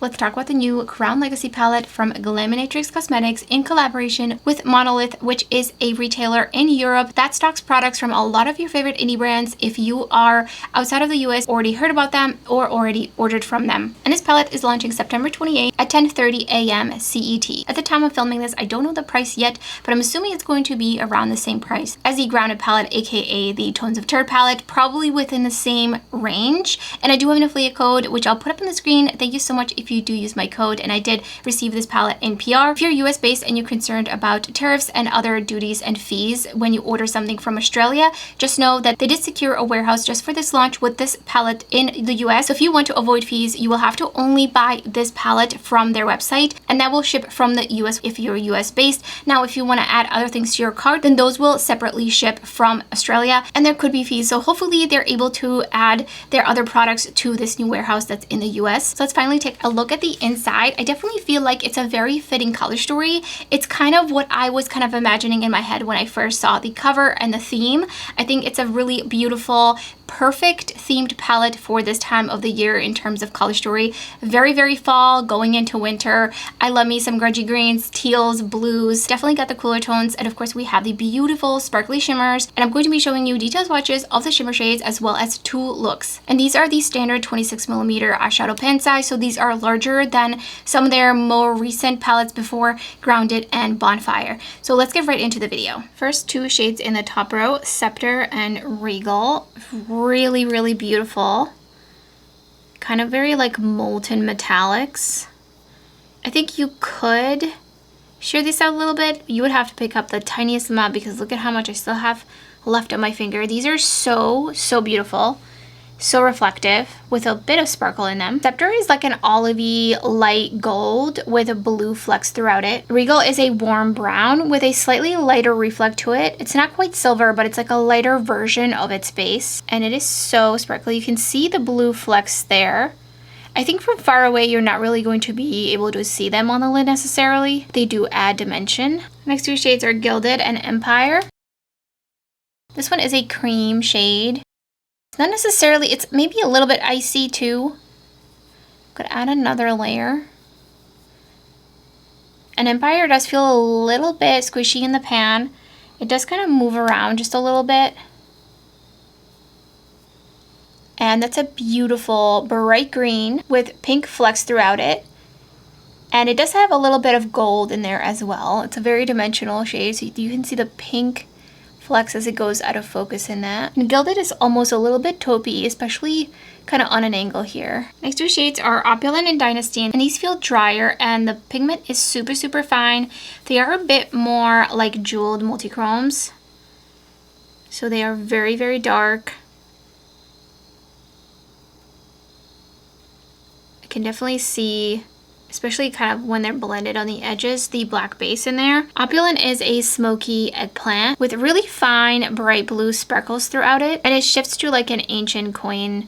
Let's talk about the new Crown Legacy palette from Glaminatrix Cosmetics in collaboration with Monolith, which is a retailer in Europe that stocks products from a lot of your favorite indie brands. If you are outside of the US, already heard about them or already ordered from them. And this palette is launching September 28th at 10:30 a.m. CET. At the time of filming this, I don't know the price yet, but I'm assuming it's going to be around the same price as the Grounded palette, aka the Tones of Terra palette, probably within the same range. And I do have an affiliate code, which I'll put up on the screen. Thank you so much if you do use my code, and I did receive this palette in PR. If you're US based and you're concerned about tariffs and other duties and fees when you order something from Australia, just know that they did secure a warehouse just for this launch with this palette in the US. So if you want to avoid fees, you will have to only buy this palette from their website, and that will ship from the US if you're US based. Now, if you want to add other things to your cart, then those will separately ship from Australia, and there could be fees. So hopefully they're able to add their other products to this new warehouse that's in the US. So let's finally take a look at the inside. I definitely feel like it's a very fitting color story. It's kind of what I was kind of imagining in my head when I first saw the cover and the theme. I think it's a really beautiful, perfect themed palette for this time of the year in terms of color story. Very, very fall, going into winter. I love me some grungy greens, teals, blues. Definitely got the cooler tones. And of course, we have the beautiful sparkly shimmers. And I'm going to be showing you detailed swatches of the shimmer shades as well as two looks. And these are the standard 26mm eyeshadow pen size. So these are larger than some of their more recent palettes before, Grounded and Bonfire. So let's get right into the video. First, two shades in the top row, Scepter and Regal. Really, really beautiful. Kind of very like molten metallics. I think you could shear this out a little bit. You would have to pick up the tiniest amount because look at how much I still have left on my finger. These are so, so beautiful. So reflective with a bit of sparkle in them. Scepter is like an olivey light gold with a blue flecks throughout it. Regal is a warm brown with a slightly lighter reflect to it. It's not quite silver, but it's like a lighter version of its base. And it is so sparkly. You can see the blue flecks there. I think from far away, you're not really going to be able to see them on the lid necessarily. They do add dimension. Next two shades are Gilded and Empire. This one is a cream shade. Not necessarily, it's maybe a little bit icy too. Could add another layer. And Empire does feel a little bit squishy in the pan. It does kind of move around just a little bit. And that's a beautiful bright green with pink flecks throughout it. And it does have a little bit of gold in there as well. It's a very dimensional shade, so you can see the pink flex as it goes out of focus in that. And Gilded is almost a little bit taupey, especially kind of on an angle here. Next two shades are Opulent and Dynasty, and these feel drier and the pigment is super, super fine. They are a bit more like jeweled multichromes. So they are very, very dark. I can definitely see, especially kind of when they're blended on the edges, the black base in there. Opulent is a smoky eggplant with really fine bright blue sparkles throughout it, and it shifts to like an ancient coin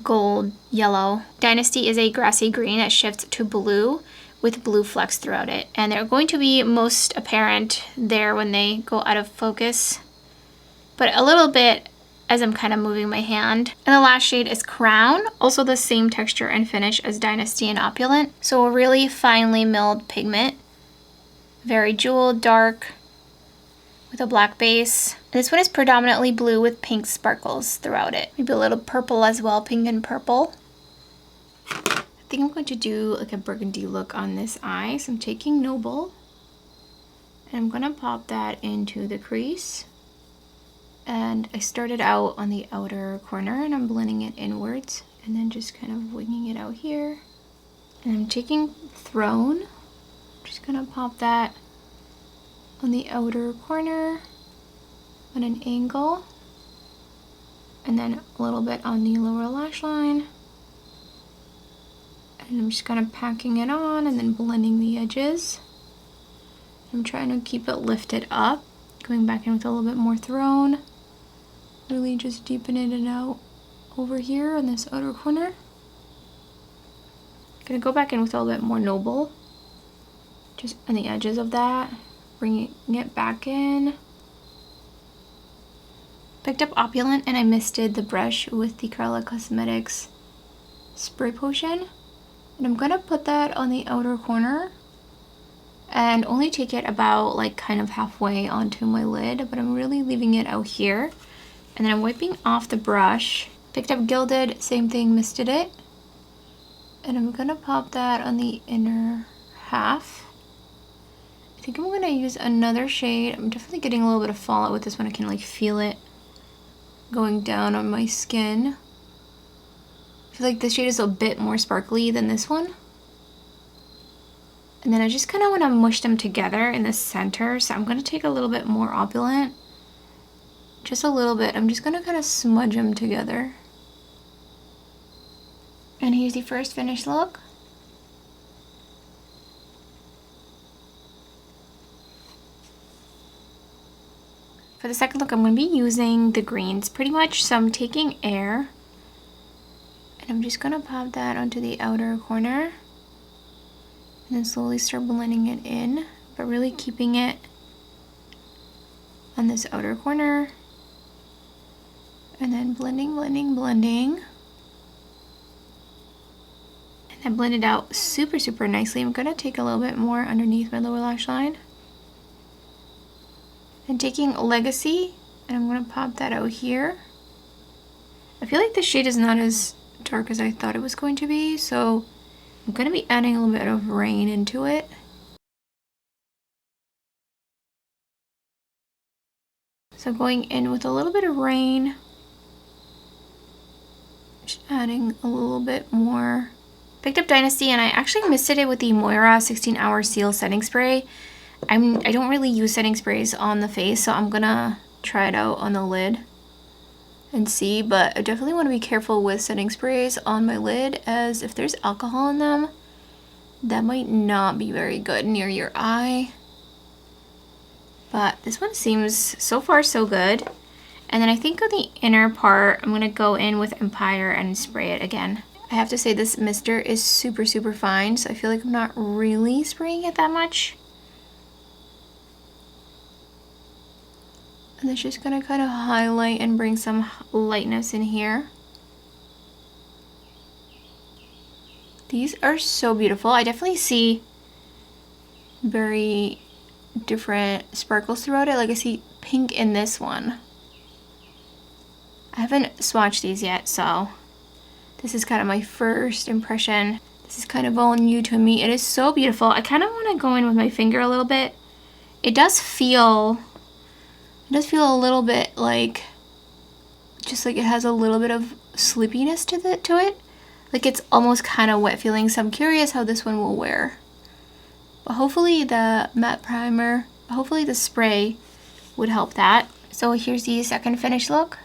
gold yellow. Dynasty is a grassy green that shifts to blue with blue flecks throughout it, and they're going to be most apparent there when they go out of focus, but a little bit as I'm kind of moving my hand. And the last shade is Crown, also the same texture and finish as Dynasty and Opulent. So a really finely milled pigment, very jeweled, dark, with a black base. And this one is predominantly blue with pink sparkles throughout it. Maybe a little purple as well, pink and purple. I think I'm going to do like a burgundy look on this eye. So I'm taking Noble, and I'm gonna pop that into the crease. And I started out on the outer corner and I'm blending it inwards and then just kind of winging it out here. And I'm taking Throne, just gonna pop that on the outer corner on an angle, and then a little bit on the lower lash line. And I'm just kind of packing it on and then blending the edges. I'm trying to keep it lifted up, going back in with a little bit more Throne. Really just deepening it out over here on this outer corner. Gonna go back in with a little bit more Noble, just on the edges of that, bringing it back in. Picked up Opulent and I misted the brush with the Clionadh Cosmetics Spray Potion. And I'm gonna put that on the outer corner and only take it about like kind of halfway onto my lid, but I'm really leaving it out here. And then I'm wiping off the brush. Picked up Gilded, same thing, misted it. And I'm gonna pop that on the inner half. I think I'm gonna use another shade. I'm definitely getting a little bit of fallout with this one. I can like feel it going down on my skin. I feel like this shade is a bit more sparkly than this one. And then I just kind of want to mush them together in the center. So I'm going to take a little bit more Opulent. Just a little bit. I'm just going to kind of smudge them together. And here's the first finished look. For the second look, I'm going to be using the greens pretty much. So I'm taking Air. And I'm just going to pop that onto the outer corner. And then slowly start blending it in, but really keeping it on this outer corner. And then blending, blending, blending. And then blend it out super, super nicely. I'm gonna take a little bit more underneath my lower lash line. And taking Legacy, and I'm gonna pop that out here. I feel like the shade is not as dark as I thought it was going to be, so I'm going to be adding a little bit of Rain into it. So going in with a little bit of Rain, just adding a little bit more. Picked up Dynasty and I actually misted it with the Moira 16-hour Seal Setting Spray. I don't really use setting sprays on the face, so I'm going to try it out on the lid and see, but I definitely want to be careful with setting sprays on my lid, as if there's alcohol in them, that might not be very good near your eye. But this one seems so far so good. And then I think on the inner part, I'm going to go in with Empire and spray it again. I have to say this mister is super, super fine, so I feel like I'm not really spraying it that much. And it's just gonna kind of highlight and bring some lightness in here. These are so beautiful. I definitely see very different sparkles throughout it. Like I see pink in this one. I haven't swatched these yet, so this is kind of my first impression. This is kind of all new to me. It is so beautiful. I kind of want to go in with my finger a little bit. It does feel a little bit like, just like it has a little bit of sleepiness to it. Like it's almost kind of wet feeling, so I'm curious how this one will wear. But hopefully the matte primer, hopefully the spray would help that. So here's the second finished look.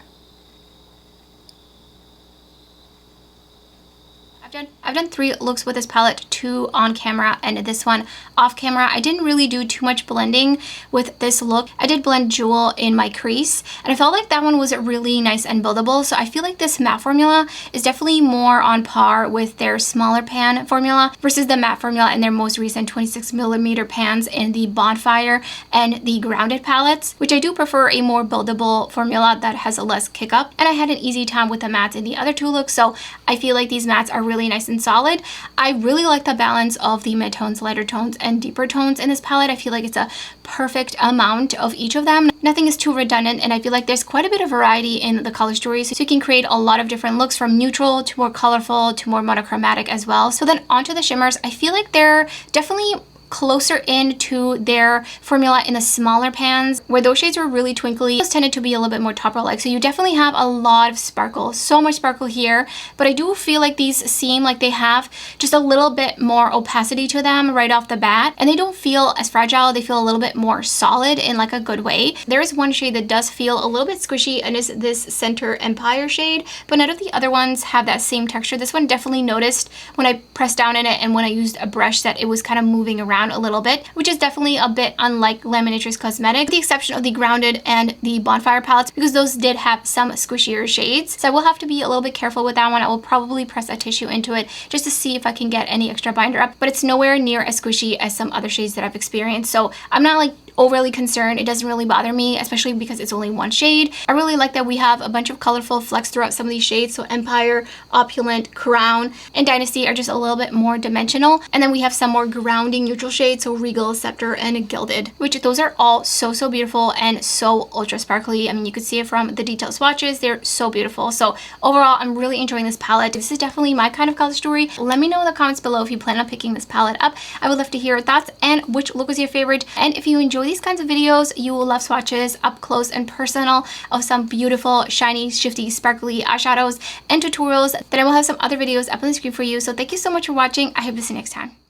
I've done 3 looks with this palette, 2 on camera and this one off camera. I didn't really do too much blending with this look. I did blend Jewel in my crease, and I felt like that one was really nice and buildable. So I feel like this matte formula is definitely more on par with their smaller pan formula versus the matte formula in their most recent 26mm pans in the Bonfire and the Grounded palettes, which I do prefer a more buildable formula that has a less kick up. And I had an easy time with the mattes in the other 2 looks, so I feel like these mattes are really nice and solid. I really like the balance of the mid-tones, lighter tones, and deeper tones in this palette. I feel like it's a perfect amount of each of them. Nothing is too redundant, and I feel like there's quite a bit of variety in the color story, so you can create a lot of different looks, from neutral to more colorful to more monochromatic as well. So then onto the shimmers. I feel like they're definitely closer into their formula in the smaller pans, where those shades were really twinkly. Those tended to be a little bit more topper-like, so you definitely have a lot of sparkle, so much sparkle here. But I do feel like these seem like they have just a little bit more opacity to them right off the bat, and they don't feel as fragile. They feel a little bit more solid in like a good way. There is one shade that does feel a little bit squishy, and is this Center Empire shade, but none of the other ones have that same texture. This one definitely noticed when I pressed down in it and when I used a brush that it was kind of moving around a little bit, which is definitely a bit unlike Glaminatrix Cosmetics, with the exception of the Grounded and the Bonfire palettes, because those did have some squishier shades. So I will have to be a little bit careful with that one. I will probably press a tissue into it just to see if I can get any extra binder up, but it's nowhere near as squishy as some other shades that I've experienced. So I'm not like overly concerned. It doesn't really bother me, especially because it's only one shade. I really like that we have a bunch of colorful flecks throughout some of these shades. So Empire, Opulent, Crown, and Dynasty are just a little bit more dimensional. And then we have some more grounding neutral shades, so Regal, Scepter, and Gilded, which those are all so beautiful and so ultra sparkly. I mean, you could see it from the detailed swatches. They're so beautiful. So overall, I'm really enjoying this palette. This is definitely my kind of color story. Let me know in the comments below if you plan on picking this palette up. I would love to hear your thoughts and which look was your favorite. And if you enjoy these kinds of videos, you will love swatches up close and personal of some beautiful, shiny, shifty, sparkly eyeshadows and tutorials. Then I will have some other videos up on the screen for you. So thank you so much for watching. I hope to see you next time.